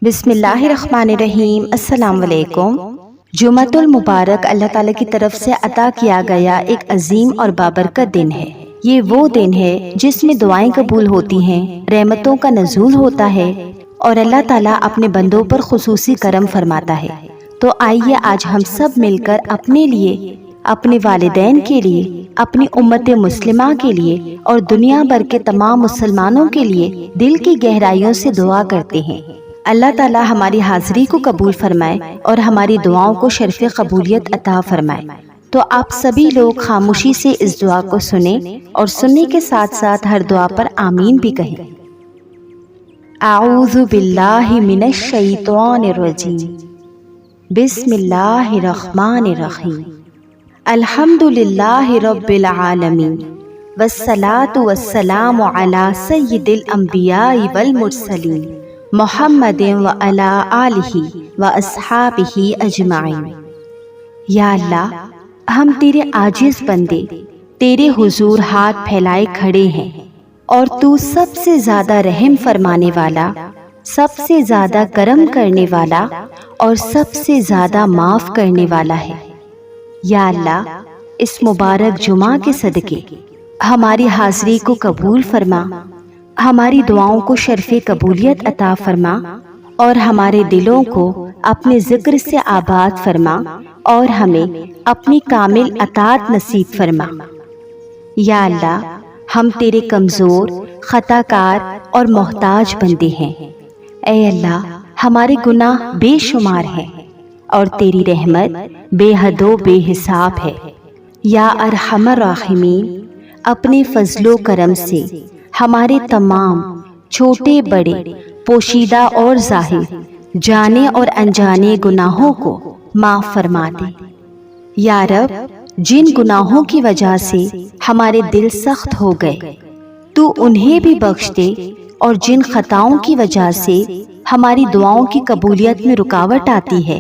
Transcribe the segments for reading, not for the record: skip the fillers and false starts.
بسم اللہ الرحمن الرحیم۔ السلام علیکم۔ جمعۃ المبارک اللہ تعالیٰ کی طرف سے عطا کیا گیا ایک عظیم اور بابرکت دن ہے۔ یہ وہ دن ہے جس میں دعائیں قبول ہوتی ہیں، رحمتوں کا نزول ہوتا ہے اور اللہ تعالیٰ اپنے بندوں پر خصوصی کرم فرماتا ہے۔ تو آئیے آج ہم سب مل کر اپنے لیے، اپنے والدین کے لیے، اپنی امت مسلمہ کے لیے اور دنیا بھر کے تمام مسلمانوں کے لیے دل کی گہرائیوں سے دعا کرتے ہیں۔ اللہ تعالیٰ ہماری حاضری کو قبول فرمائے اور ہماری دعاؤں کو شرف قبولیت عطا فرمائے۔ تو آپ سبھی لوگ خاموشی سے اس دعا کو سنیں اور سننے کے ساتھ ساتھ ہر دعا پر آمین بھی کہیں۔ اعوذ باللہ من الشیطان الرجیم، بسم اللہ الرحمن الرحیم، الحمد للہ رب العالمین، والصلاة والسلام علی سید الانبیاء والمرسلین، محمد وعلی آلہ واصحابہ اجمعین۔ یا اللہ، ہم تیرے عاجز بندے تیرے حضور ہاتھ پھیلائے کھڑے ہیں اور تو سب سے زیادہ رحم فرمانے والا، سب سے زیادہ کرم کرنے والا اور سب سے زیادہ معاف کرنے والا ہے۔ یا اللہ، اس مبارک جمعہ کے صدقے ہماری حاضری کو قبول فرما، ہماری دعاؤں کو شرف قبولیت عطا فرما اور ہمارے دلوں کو اپنے ذکر سے آباد فرما اور ہمیں اپنی کامل اطاعت نصیب فرما۔ یا اللہ، ہم تیرے کمزور، خطا کار اور محتاج بندے ہیں۔ اے اللہ، ہمارے گناہ بے شمار ہیں اور تیری رحمت بے حد و بے حساب ہے۔ یا ارحم الراحمین، اپنے فضل و کرم سے ہمارے تمام چھوٹے بڑے، پوشیدہ اور ظاہر، جانے اور انجانے گناہوں کو معاف فرما دے۔ یا رب، جن گناہوں کی وجہ سے ہمارے دل سخت ہو گئے تو انہیں بھی بخش دے، اور جن خطاؤں کی وجہ سے ہماری دعاؤں کی قبولیت میں رکاوٹ آتی ہے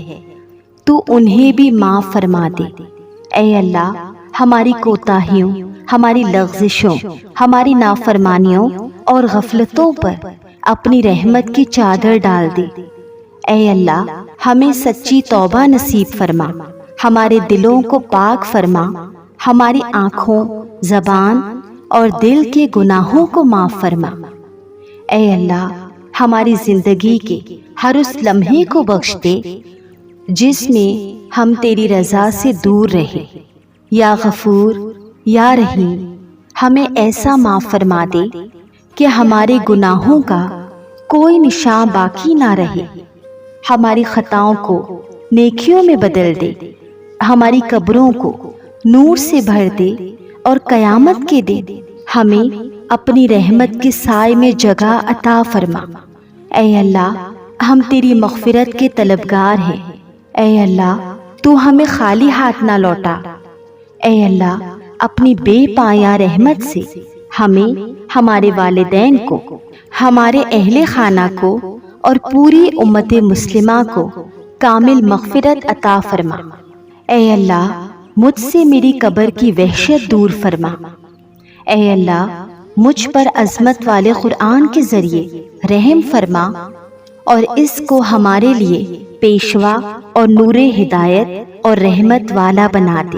تو انہیں بھی معاف فرما دے۔ اے اللہ، ہماری کوتاہیوں، ہماری لغزشوں، ہماری نافرمانیوں اور غفلتوں پر اپنی رحمت کی چادر ڈال دے۔ اے اللہ، ہمیں سچی توبہ نصیب فرما، ہمارے دلوں کو پاک فرما، ہماری آنکھوں، زبان اور دل کے گناہوں کو معاف فرما۔ اے اللہ، ہماری زندگی کے ہر اس لمحے کو بخش دے جس میں ہم تیری رضا سے دور رہے۔ یا غفور، یا رحیم، ہمیں ایسا معاف فرما دے کہ ہمارے گناہوں کا کوئی نشان باقی نہ رہے، ہماری خطاؤں کو نیکیوں میں بدل دے، ہماری قبروں کو نور سے بھر دے اور قیامت کے دن ہمیں اپنی رحمت کے سائے میں جگہ عطا فرما۔ اے اللہ، ہم تیری مغفرت کے طلبگار ہیں۔ اے اللہ، تو ہمیں خالی ہاتھ نہ لوٹا۔ اے اللہ، اپنی بے پایاں رحمت سے ہمیں، ہمارے والدین کو، ہمارے اہل خانہ کو اور پوری امت مسلمہ کو کامل مغفرت عطا فرما۔ اے اللہ، مجھ سے میری قبر کی وحشت دور فرما۔ اے اللہ، مجھ پر عظمت والے قرآن کے ذریعے رحم فرما اور اس کو ہمارے لیے پیشوا اور نور ہدایت اور رحمت والا بنا دے۔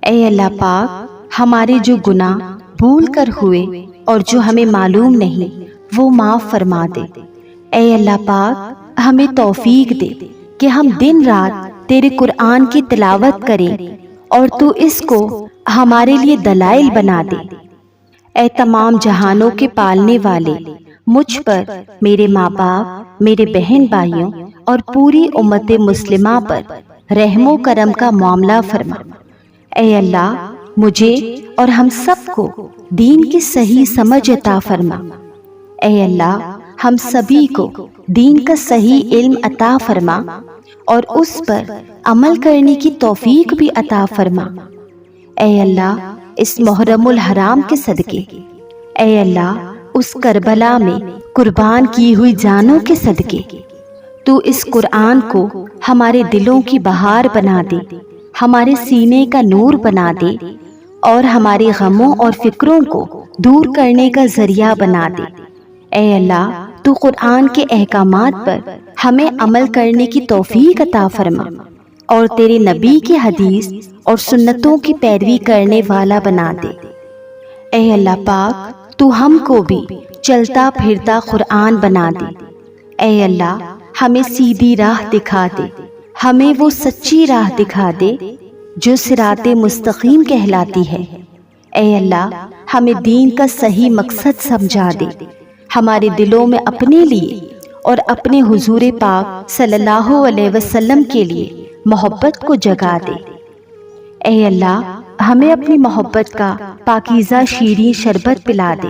اے اللہ پاک، ہمارے جو گناہ بھول کر ہوئے اور جو ہمیں معلوم نہیں وہ معاف فرما دے۔ اے اللہ پاک، ہمیں توفیق دے کہ ہم دن رات تیرے قرآن کی تلاوت کریں اور تو اس کو ہمارے لیے دلائل بنا دے۔ اے تمام جہانوں کے پالنے والے، مجھ پر، میرے ماں باپ، میرے بہن بھائیوں اور پوری امت مسلمہ پر رحم و کرم کا معاملہ فرما۔ اے اللہ، مجھے اور ہم سب کو دین کی صحیح سمجھ عطا فرما۔ اے اللہ، ہم سبھی کو دین کا صحیح علم عطا فرما اور اس پر عمل کرنے کی توفیق بھی عطا فرما۔ اے اللہ، اس محرم الحرام کے صدقے، اے اللہ، اس کربلا میں قربان کی ہوئی جانوں کے صدقے تو اس قرآن کو ہمارے دلوں کی بہار بنا دے، ہمارے سینے کا نور بنا دے اور ہمارے غموں اور فکروں کو دور کرنے کا ذریعہ بنا دے۔ اے اللہ، تو قرآن کے احکامات پر ہمیں عمل کرنے کی توفیق عطا فرما اور تیرے نبی کی حدیث اور سنتوں کی پیروی کرنے والا بنا دے۔ اے اللہ پاک، تو ہم کو بھی چلتا پھرتا قرآن بنا دے۔ اے اللہ، ہمیں سیدھی راہ دکھا دے، ہمیں وہ سچی راہ دکھا دے جو صراط مستقیم کہلاتی ہے۔ اے اللہ، ہمیں دین کا صحیح مقصد سمجھا دے، ہمارے دلوں میں اپنے لیے اور اپنے حضور پاک صلی اللہ علیہ وسلم کے لیے محبت کو جگا دے۔ اے اللہ، ہمیں اپنی محبت کا پاکیزہ شیریں شربت پلا دے۔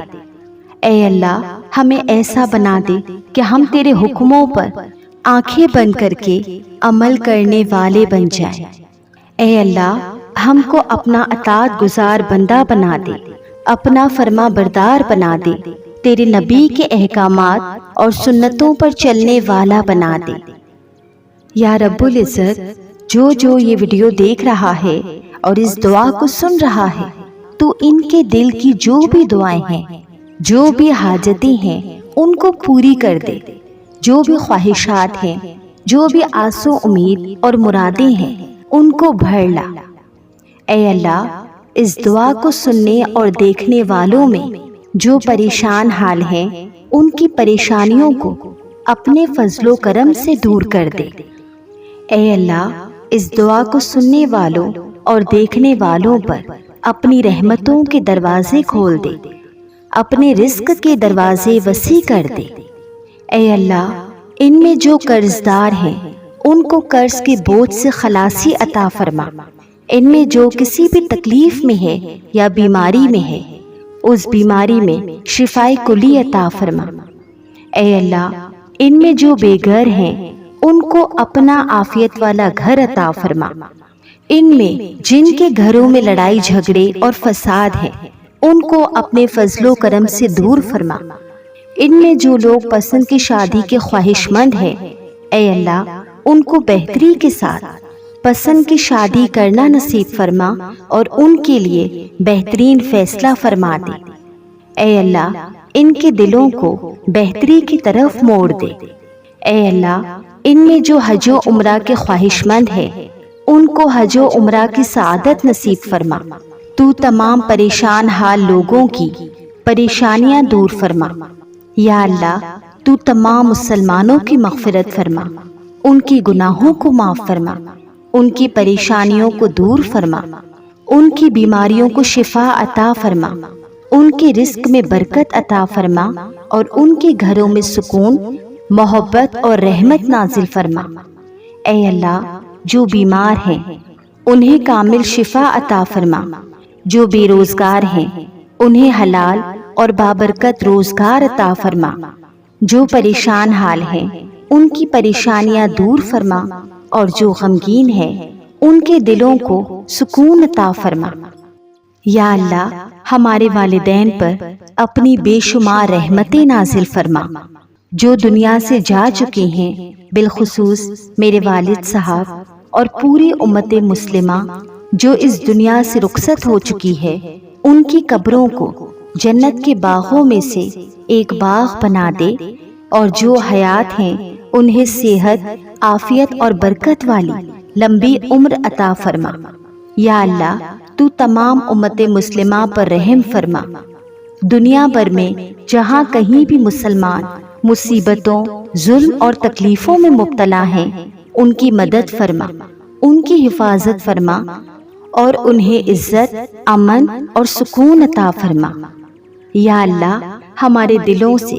اے اللہ، ہمیں ایسا بنا دے کہ ہم تیرے حکموں پر آنکھیں بند کر کے عمل کرنے والے بن جائیں۔ اے اللہ، ہم کو اپنا اطاعت گزار بندہ بنا دے، اپنا فرما بردار بنا دے، تیرے نبی کے احکامات اور سنتوں پر چلنے والا بنا دے۔ یا رب العزت، جو یہ ویڈیو دیکھ رہا ہے اور اس دعا کو سن رہا ہے، تو ان کے دل کی جو بھی دعائیں ہیں، جو بھی حاجتیں ہیں، ان کو پوری کر دے۔ جو بھی خواہشات ہیں، جو بھی آس و امید اور مرادیں ہیں، ان کو بھر لا۔ اے اللہ، اس دعا کو سننے اور دیکھنے والوں میں جو پریشان حال ہیں، ان کی پریشانیوں کو اپنے فضل و کرم سے دور کر دے۔ اے اللہ، اس دعا کو سننے والوں اور دیکھنے والوں پر اپنی رحمتوں کے دروازے کھول دے، اپنے رزق کے دروازے وسیع کر دے۔ اے اللہ، ان میں جو قرض دار ہیں، ان کو قرض کے بوجھ سے خلاصی عطا فرما۔ ان میں جو کسی بھی تکلیف میں ہے یا بیماری میں ہے، اس بیماری میں شفائے کلی عطا فرما۔ اے اللہ، ان میں جو بے گھر ہیں، ان کو اپنا عافیت والا گھر عطا فرما۔ ان میں جن کے گھروں میں لڑائی جھگڑے اور فساد ہے، ان کو اپنے فضل و کرم سے دور فرما۔ ان میں جو لوگ پسند کی شادی کے خواہش مند ہیں، اے اللہ، ان کو بہتری کے ساتھ پسند کی شادی کرنا نصیب فرما اور ان کے لیے بہترین فیصلہ فرما دے۔ اے اللہ، ان کے دلوں کو بہتری کی طرف موڑ دے۔ اے اللہ، ان میں جو حج و عمرہ کے خواہش مند ہے، ان کو حج و عمرہ کی سعادت نصیب فرما۔ تو تمام پریشان حال لوگوں کی پریشانیاں دور فرما۔ یا اللہ، تو تمام مسلمانوں کی مغفرت فرما، ان کی گناہوں کو معاف فرما، ان کی پریشانیوں کو دور فرما، ان کی بیماریوں کو شفا عطا فرما، ان کے رزق میں برکت عطا فرما اور ان کے گھروں میں سکون، محبت اور رحمت نازل فرما۔ اے اللہ، جو بیمار ہیں، انہیں کامل شفا عطا فرما۔ جو بے روزگار ہیں، انہیں حلال اور بابرکت روزگار عطا فرما۔ جو پریشان حال ہیں، ان کی پریشانیاں دور فرما اور جو غمگین ہیں، ان کے دلوں کو سکون عطا فرما۔ یا اللہ، ہمارے والدین پر اپنی بے شمار رحمتیں نازل فرما۔ جو دنیا سے جا چکے ہیں، بالخصوص میرے والد صاحب اور پوری امت مسلمہ جو اس دنیا سے رخصت ہو چکی ہے، ان کی قبروں کو جنت کے باغوں میں سے ایک باغ بنا دے، اور جو حیات ہیں انہیں صحت، عافیت اور برکت والی لمبی عمر عطا فرما۔ یا اللہ، تو تمام امت مسلمہ پر رحم فرما۔ دنیا بھر میں جہاں کہیں بھی مسلمان مصیبتوں، ظلم اور تکلیفوں میں مبتلا ہیں، ان کی مدد فرما، ان کی حفاظت فرما اور انہیں عزت، امن اور سکون عطا فرما۔ یا اللہ، ہمارے دلوں سے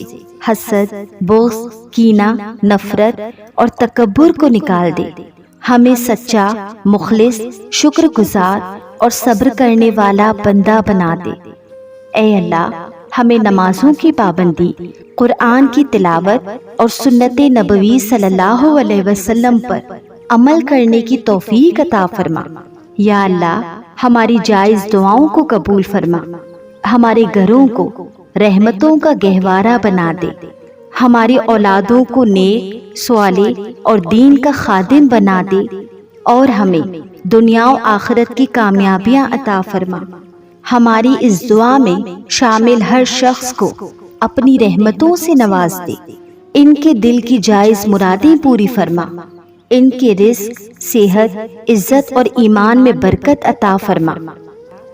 حسد، بغض، کینہ، نفرت اور تکبر کو نکال دے۔ ہمیں سچا، مخلص، شکر گزار اور صبر کرنے والا بندہ بنا دے۔ اے اللہ، ہمیں نمازوں کی پابندی، قرآن کی تلاوت اور سنت نبوی صلی اللہ علیہ وسلم پر عمل کرنے کی توفیق عطا فرما۔ یا اللہ، ہماری جائز دعاؤں کو قبول فرما، ہمارے گھروں کو رحمتوں کا گہوارہ بنا دے، ہماری اولادوں کو نیک، صالح اور دین کا خادم بنا دے، اور ہمیں دنیا و آخرت کی کامیابیاں عطا فرما۔ ہماری اس دعا میں شامل ہر شخص کو اپنی رحمتوں سے نواز دے۔ ان کے دل کی جائز مرادیں پوری فرما، ان کے رزق، صحت، عزت اور ایمان میں برکت عطا فرما۔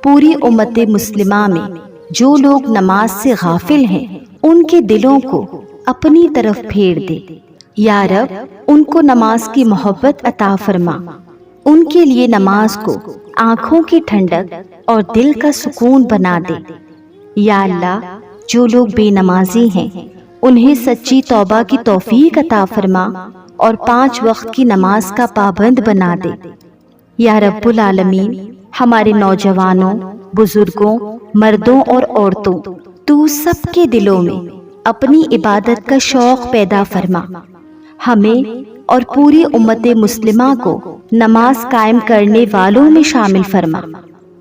پوری امت مسلمہ میں جو لوگ نماز سے غافل ہیں ان کے دلوں کو اپنی طرف پھیر دے۔ یا رب ان کو نماز کی محبت عطا فرما، ان کے لیے نماز کو آنکھوں کی ٹھنڈک اور دل کا سکون بنا دے۔ یا اللہ جو لوگ بے نمازی ہیں انہیں سچی توبہ کی توفیق عطا فرما اور 5 وقت کی نماز کا پابند بنا دے۔ یا رب العالمین ہمارے نوجوانوں، بزرگوں، مردوں اور عورتوں، تو سب کے دلوں میں اپنی عبادت کا شوق پیدا فرما۔ ہمیں اور پوری امت مسلمہ کو نماز قائم کرنے والوں میں شامل فرما۔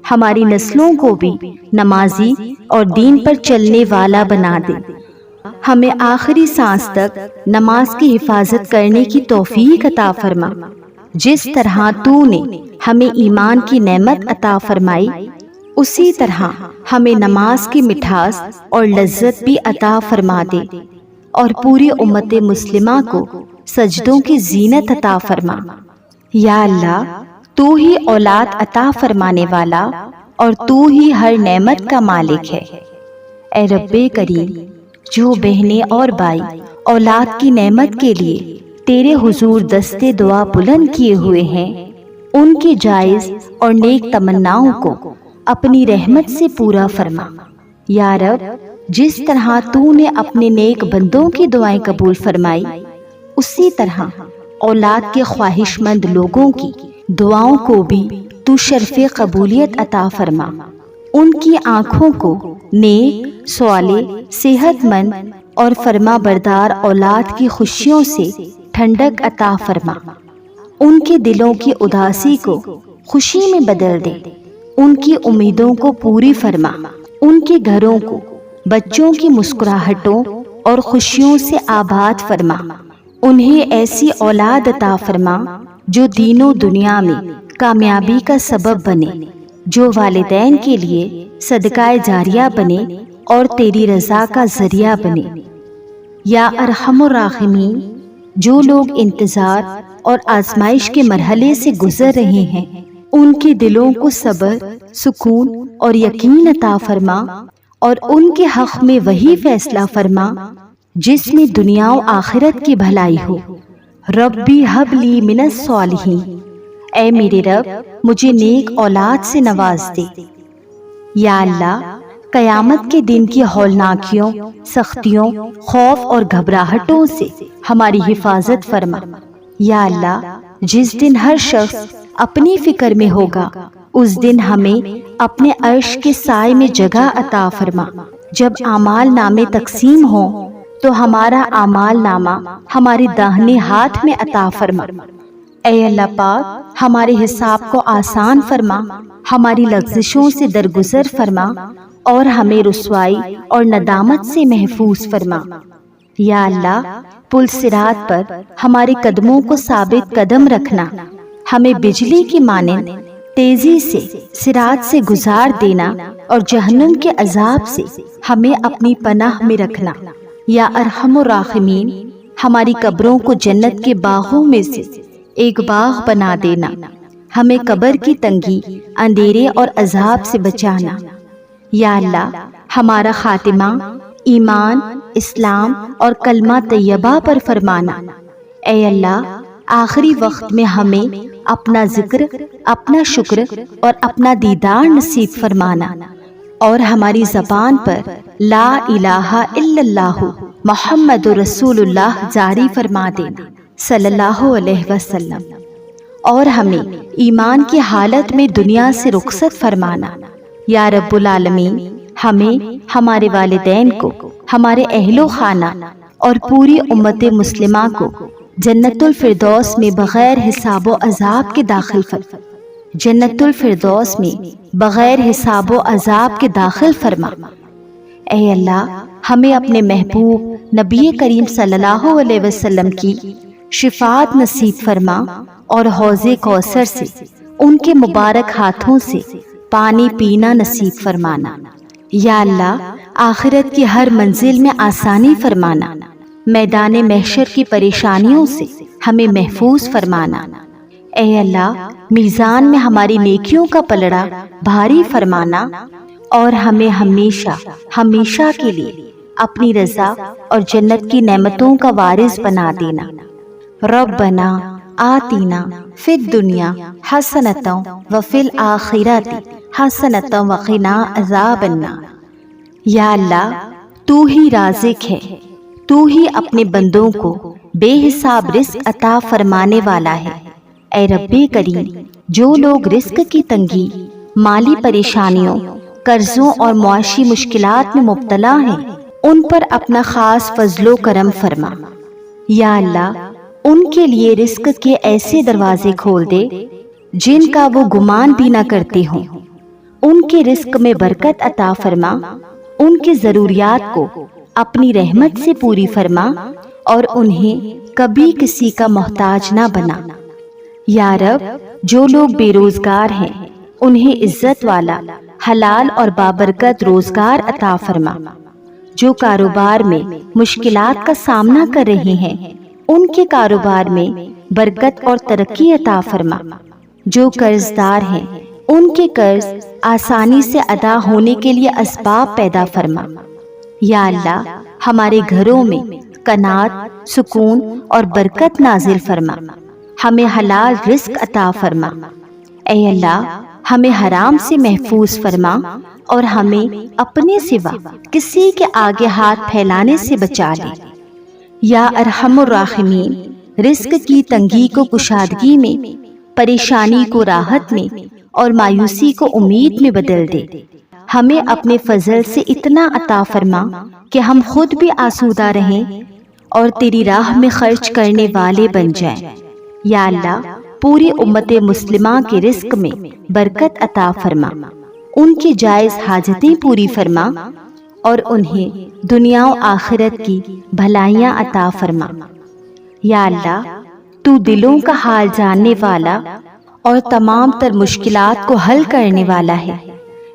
ہماری نسلوں کو بھی نمازی اور دین پر چلنے والا بنا دے۔ ہمیں آخری سانس تک نماز کی حفاظت کرنے کی توفیق عطا فرما۔ جس طرح تو نے ہمیں ایمان کی نعمت عطا فرمائی، اسی طرح ہمیں نماز کی مٹھاس اور لذت بھی عطا فرما دے، اور پوری امت مسلمہ کو سجدوں کی زینت عطا فرما۔ یا اللہ تو ہی اولاد عطا فرمانے والا اور تو ہی ہر نعمت کا مالک ہے۔ اے رب کریم جو بہنیں اور بھائی اولاد کی نعمت کے لیے تیرے حضور دستے دعا بلند کیے ہوئے ہیں، ان کی جائز اور نیک تمناؤں کو اپنی رحمت سے پورا فرما۔ یا رب جس طرح تو نے اپنے نیک بندوں کی دعائیں قبول فرمائی، اسی طرح اولاد کے خواہش مند لوگوں کی دعاؤں کو بھی تو شرف قبولیت عطا فرما۔ ان کی آنکھوں کو نیک، صالح، صحت مند اور فرما بردار اولاد کی خوشیوں سے ٹھنڈک عطا فرما۔ ان کے دلوں کی اداسی کو خوشی میں بدل دے، ان کی امیدوں کو پوری فرما۔ ان کے گھروں کو بچوں کی مسکراہٹوں اور خوشیوں سے آباد فرما۔ انہیں ایسی اولاد عطا فرما جو دین و دنیا میں کامیابی کا سبب بنے، جو والدین کے لیے صدقہ جاریہ بنے اور تیری رضا کا ذریعہ بنے۔ یا ارحم الراحمین جو لوگ انتظار اور آزمائش کے مرحلے سے گزر رہے ہیں ان کے دلوں کو صبر، سکون اور یقین عطا فرما، اور ان کے حق میں وہی فیصلہ فرما جس میں دنیا و آخرت کی بھلائی ہو۔ ربی حب لی من الصالحین، اے میرے رب مجھے نیک اولاد سے نواز دے۔ یا اللہ قیامت کے دن کی ہولناکیوں، سختیوں، خوف اور گھبراہٹوں سے ہماری حفاظت فرما۔ یا اللہ جس دن ہر شخص اپنی فکر میں ہوگا اس دن ہمیں اپنے عرش کے سائے میں جگہ عطا فرما۔ جب اعمال نامے تقسیم ہوں تو ہمارا اعمال نامہ ہمارے داہنے ہاتھ میں عطا فرما۔ اے اللہ پاک ہمارے حساب کو آسان فرما، ہماری لغزشوں سے درگزر فرما اور ہمیں رسوائی اور ندامت سے محفوظ فرما۔ یا اللہ پل صراط پر ہمارے قدموں کو ثابت قدم رکھنا، ہمیں بجلی کی مانند تیزی سے صراط سے گزار دینا اور جہنم کے عذاب سے ہمیں اپنی پناہ میں رکھنا۔ یا ارحم الراحمین ہماری قبروں کو جنت کے باغوں میں سے ایک باغ بنا دینا، ہمیں قبر کی تنگی، اندھیرے اور عذاب سے بچانا۔ یا اللہ ہمارا خاتمہ ایمان، اسلام اور کلمہ طیبہ پر فرمانا۔ اے اللہ آخری وقت میں ہمیں اپنا ذکر، اپنا شکر اور اپنا دیدار نصیب فرمانا، اور ہماری زبان پر لا الہ الا اللہ محمد رسول اللہ جاری فرما دینا صلی اللہ علیہ وسلم، اور ہمیں ایمان کی حالت میں دنیا سے رخصت فرمانا۔ یا رب العالمین ہمیں، ہمارے والدین کو، ہمارے اہل و خانہ اور پوری امت مسلمہ کو جنت الفردوس میں بغیر حساب و عذاب کے داخل فرما۔ جنت الفردوس میں بغیر حساب و عذاب کے داخل فرما۔ اے اللہ ہمیں اپنے محبوب نبی کریم صلی اللہ علیہ وسلم کی شفاعت نصیب فرما اور حوض کوثر سے ان کے مبارک ہاتھوں سے پانی پینا نصیب فرمانا۔ یا اللہ آخرت کی ہر منزل میں آسانی فرمانا۔ میدان محشر کی پریشانیوں سے ہمیں محفوظ فرمانا۔ اے اللہ، میزان میں ہماری نیکیوں کا پلڑا بھاری فرمانا اور ہمیں ہمیشہ ہمیشہ کے لیے اپنی رضا اور جنت کی نعمتوں کا وارث بنا دینا۔ ربنا آتینا فی الدنیا حسنۃ وفی الآخرۃ حسنۃ وقنا عذاب النار۔ یا اللہ، تو ہی رازق ہے، تو ہی اپنے بندوں کو بے حساب رزق عطا فرمانے والا ہے۔ اے رب کریم، جو لوگ رزق کی تنگی، مالی پریشانیوں، قرضوں اور معاشی مشکلات میں مبتلا ہیں، ان پر اپنا خاص فضل و کرم فرما۔ یا اللہ، ان کے لیے رزق کے ایسے دروازے کھول دے جن کا وہ گمان بھی نہ کرتے ہوں۔ ان کے رزق میں برکت عطا فرما، ان کی ضروریات کو اپنی رحمت سے پوری فرما اور انہیں کبھی کسی کا محتاج نہ بنا۔ یا رب، جو لوگ بے روزگار ہیں انہیں عزت والا، حلال اور بابرکت روزگار عطا فرما۔ جو کاروبار میں مشکلات کا سامنا کر رہے ہیں ان کے کاروبار میں برکت اور ترقی عطا فرما۔ جو قرض دار ہیں ان کے قرض آسانی سے ادا ہونے کے لیے اسباب پیدا فرما۔ یا اللہ، ہمارے گھروں میں قناعت، سکون اور برکت نازل فرما۔ ہمیں حلال رزق عطا فرما۔ اے اللہ، ہمیں حرام سے محفوظ فرما اور ہمیں اپنے سوا کسی کے آگے ہاتھ پھیلانے سے بچا لے۔ یا ارحم الراحمین، رزق کی تنگی کو کشادگی میں، پریشانی کو راحت میں اور مایوسی کو امید میں بدل دے۔ ہمیں اپنے فضل سے اتنا عطا فرما کہ ہم خود بھی آسودہ رہیں اور تیری راہ میں خرچ کرنے والے بن جائیں۔ یا اللہ، پوری امت مسلمہ کے رزق میں برکت عطا فرما، ان کی جائز حاجتیں پوری فرما اور انہیں دنیا و آخرت کی بھلائیاں عطا فرما۔ یا اللہ، تو دلوں کا حال جاننے والا اور تمام تر مشکلات کو حل کرنے والا ہے۔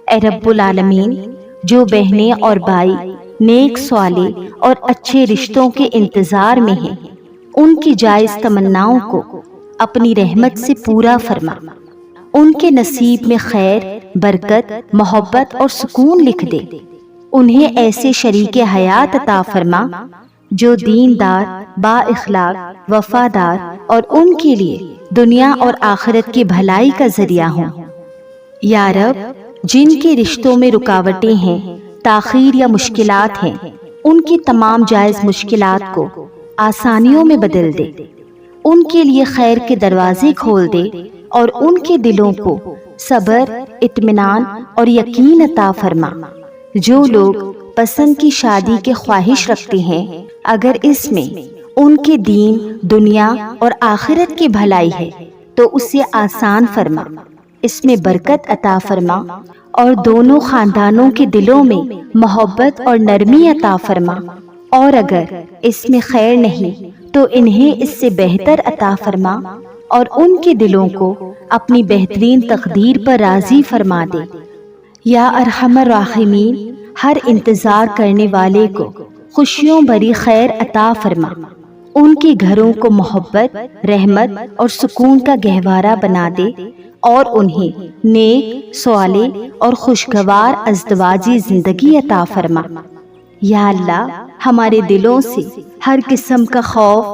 اے رب العالمین، جو بہنیں اور بھائی نیک صالح اور اچھے رشتوں کے انتظار میں ہیں ان کی جائز تمناؤں کو اپنی رحمت سے پورا فرما۔ ان کے نصیب میں خیر، برکت، محبت اور سکون لکھ دے۔ انہیں ایسے شریک حیات عطا فرما جو دیندار، با اخلاق، وفادار اور ان کے لیے دنیا اور آخرت کی بھلائی کا ذریعہ ہوں۔ یا رب، جن کے رشتوں میں رکاوٹیں ہیں، تاخیر یا مشکلات ہیں، ان کی تمام جائز مشکلات کو آسانیوں میں بدل دے۔ ان کے لیے خیر کے دروازے کھول دے اور ان کے دلوں کو صبر، اطمینان اور یقین عطا فرما۔ جو لوگ پسند کی شادی کے خواہش رکھتے ہیں، اگر اس میں ان کے دین، دنیا اور آخرت کی بھلائی ہے تو اسے آسان فرما، اس میں برکت عطا فرما اور دونوں خاندانوں کے دلوں میں محبت اور نرمی عطا فرما۔ اور اگر اس میں خیر نہیں تو انہیں اس سے بہتر عطا فرما اور ان کے دلوں کو اپنی بہترین تقدیر پر راضی فرما دے۔ یا ارحم الراحمین، ہر انتظار کرنے والے کو خوشیوں بھری خیر عطا فرما۔ ان کے گھروں کو محبت، رحمت اور سکون کا گہوارہ بنا دے اور انہیں نیک، صالح اور خوشگوار ازدواجی زندگی عطا فرما۔ یا اللہ، ہمارے دلوں سے ہر قسم کا خوف،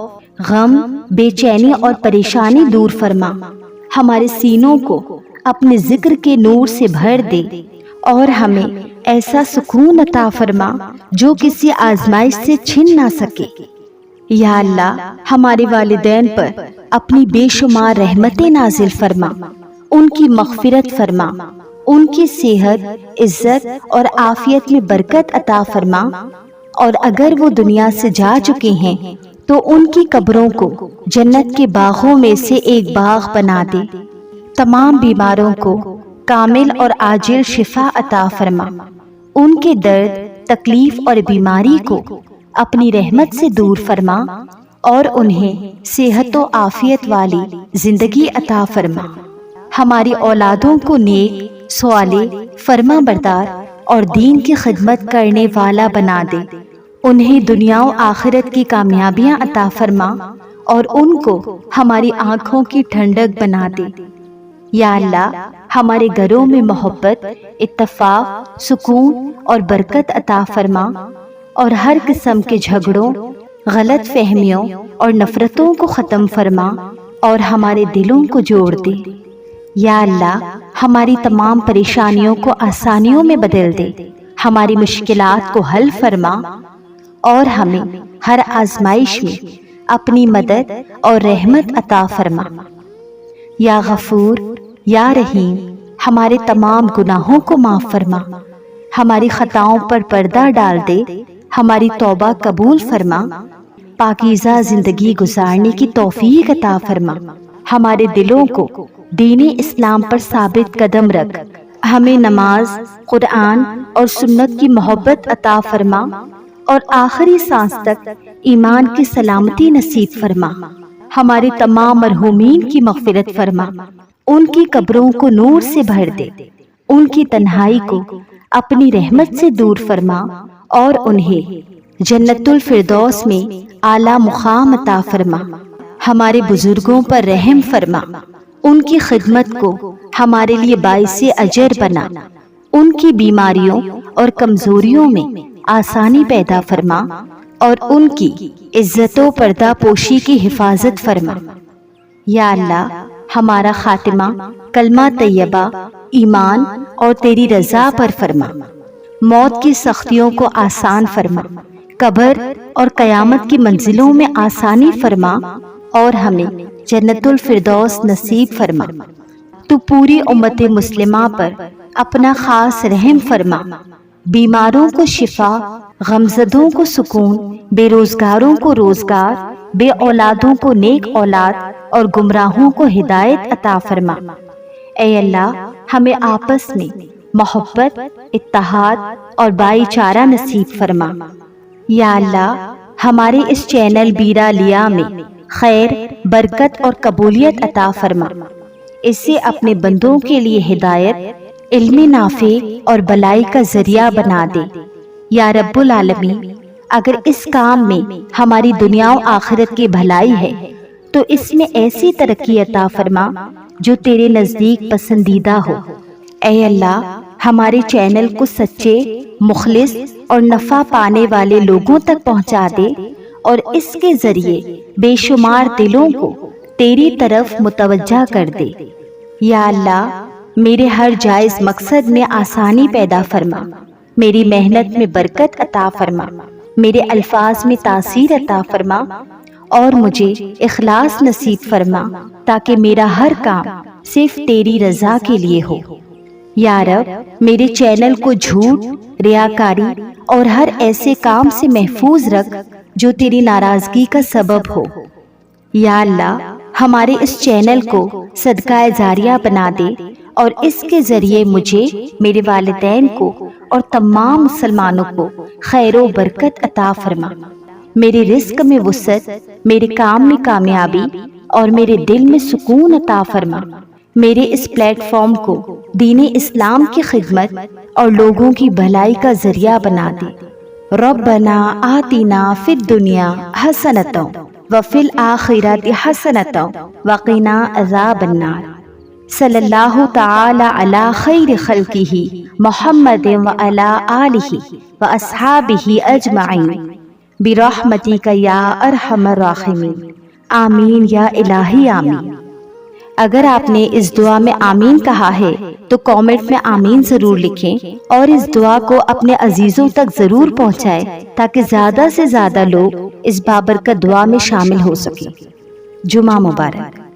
غم، بے چینی اور پریشانی دور فرما۔ ہمارے سینوں کو اپنے ذکر کے نور سے بھر دے اور ہمیں ایسا سکون عطا فرما جو کسی آزمائش سے چھن نہ سکے۔ یا اللہ، ہمارے والدین پر اپنی بے شمار رحمتیں نازل فرما، ان کی مغفرت فرما، ان کی صحت، عزت اور عافیت میں برکت عطا فرما، اور اگر وہ دنیا سے جا چکے ہیں تو ان کی قبروں کو جنت کے باغوں میں سے ایک باغ بنا دے۔ تمام بیماروں کو کامل اور عاجل شفا عطا فرما، ان کے درد، تکلیف اور بیماری کو اپنی رحمت سے دور فرما اور انہیں صحت و عافیت والی زندگی عطا فرما۔ ہماری اولادوں کو نیک، صالح، فرما بردار اور دین کی خدمت کرنے والا بنا دے۔ انہیں دنیا و آخرت کی کامیابیاں عطا فرما اور ان کو ہماری آنکھوں کی ٹھنڈک بنا دے۔ یا اللہ ہمارے گھروں میں محبت، اتفاق، سکون اور برکت عطا فرما اور ہر قسم کے جھگڑوں، غلط فہمیوں اور نفرتوں کو ختم فرما اور ہمارے دلوں کو جوڑ دے۔ یا اللہ ہماری تمام پریشانیوں کو آسانیوں میں بدل دے، ہماری مشکلات کو حل فرما اور ہمیں ہر آزمائش میں اپنی مدد اور رحمت عطا فرما۔ یا غفور، یا رحیم، ہمارے تمام گناہوں کو معاف فرما، ہماری خطاؤں پر پردہ ڈال دے، ہماری توبہ قبول فرما، پاکیزہ زندگی گزارنے کی توفیق عطا فرما، ہمارے دلوں کو دین اسلام پر ثابت قدم رکھ، ہمیں نماز، قرآن اور سنت کی محبت عطا فرما اور آخری سانس تک ایمان کی سلامتی نصیب فرما، ہمارے تمام مرحومین کی مغفرت فرما، ان کی قبروں کو نور سے بھر دے، ان کی تنہائی کو اپنی رحمت سے دور فرما اور انہیں جنت الفردوس میں اعلیٰ مقام عطا فرما، ہمارے بزرگوں پر رحم فرما، ان کی خدمت کو ہمارے لیے باعث اجر بنا، ان کی بیماریوں اور کمزوریوں میں آسانی پیدا فرما اور ان کی عزت و پردہ پوشی کی حفاظت فرما۔ یا اللہ ہمارا خاتمہ کلمہ طیبہ، ایمان اور تیری رضا پر فرما، موت کی سختیوں کو آسان فرما، قبر اور قیامت کی منزلوں میں آسانی فرما اور ہمیں جنت الفردوس نصیب فرما۔ تو پوری امت مسلمہ پر اپنا خاص رحم فرما، بیماروں کو شفا، غمزدوں کو سکون، بے روزگاروں کو روزگار، بے اولادوں کو نیک اولاد اور گمراہوں کو ہدایت عطا فرما۔ اے اللہ ہمیں آپس میں محبت، اتحاد اور بھائی چارہ نصیب فرما۔ یا اللہ ہمارے اس چینل بیرا لیا میں خیر، برکت اور قبولیت عطا فرما، اسے اپنے بندوں کے لیے ہدایت، علم نافع اور بلائی کا ذریعہ بنا دے۔ یا رب العالمین اگر اس کام میں ہماری دنیا و آخرت کی بھلائی ہے تو اس میں ایسی ترقی عطا فرما جو تیرے نزدیک پسندیدہ ہو۔ اے اللہ ہمارے چینل کو سچے، مخلص اور نفع پانے والے لوگوں تک پہنچا دے اور اس کے ذریعے بے شمار دلوں کو تیری طرف متوجہ کر دے۔ یا اللہ میرے ہر جائز مقصد میں آسانی پیدا فرما، میری محنت میں برکت عطا فرما، میرے الفاظ میں تاثیر عطا فرما اور مجھے اخلاص نصیب فرما تاکہ میرا ہر کام صرف تیری رضا کے لیے ہو۔ یا رب میرے چینل کو جھوٹ، ریاکاری اور ہر ایسے کام سے محفوظ رکھ جو تیری ناراضگی کا سبب ہو۔ یا اللہ ہمارے اس چینل کو صدقہ جاریہ بنا دے اور اس کے ذریعے مجھے، میرے والدین کو اور تمام مسلمانوں کو خیر و برکت عطا فرما، میرے رزق میں وسعت، میرے کام میں کامیابی اور میرے دل میں سکون عطا فرما، میرے اس پلیٹ فارم کو دین اسلام کی خدمت اور لوگوں کی بھلائی کا ذریعہ بنا دے۔ ربنا آتنا فی الدنیا حسنۃ وفی الآخرۃ حسنۃ وقنا عذاب النار۔ صلی اللہ تعالی علی خیر خلقہ محمد وعلی آلہ واصحابہ اجمعین برحمتک یا ارحم الراحمین۔ آمین یا الہی آمین۔ اگر آپ نے اس دعا میں آمین کہا ہے تو کامنٹ میں آمین ضرور لکھیں اور اس دعا کو اپنے عزیزوں تک ضرور پہنچائیں تاکہ زیادہ سے زیادہ لوگ اس بابرکت دعا میں شامل ہو سکیں۔ جمعہ مبارک۔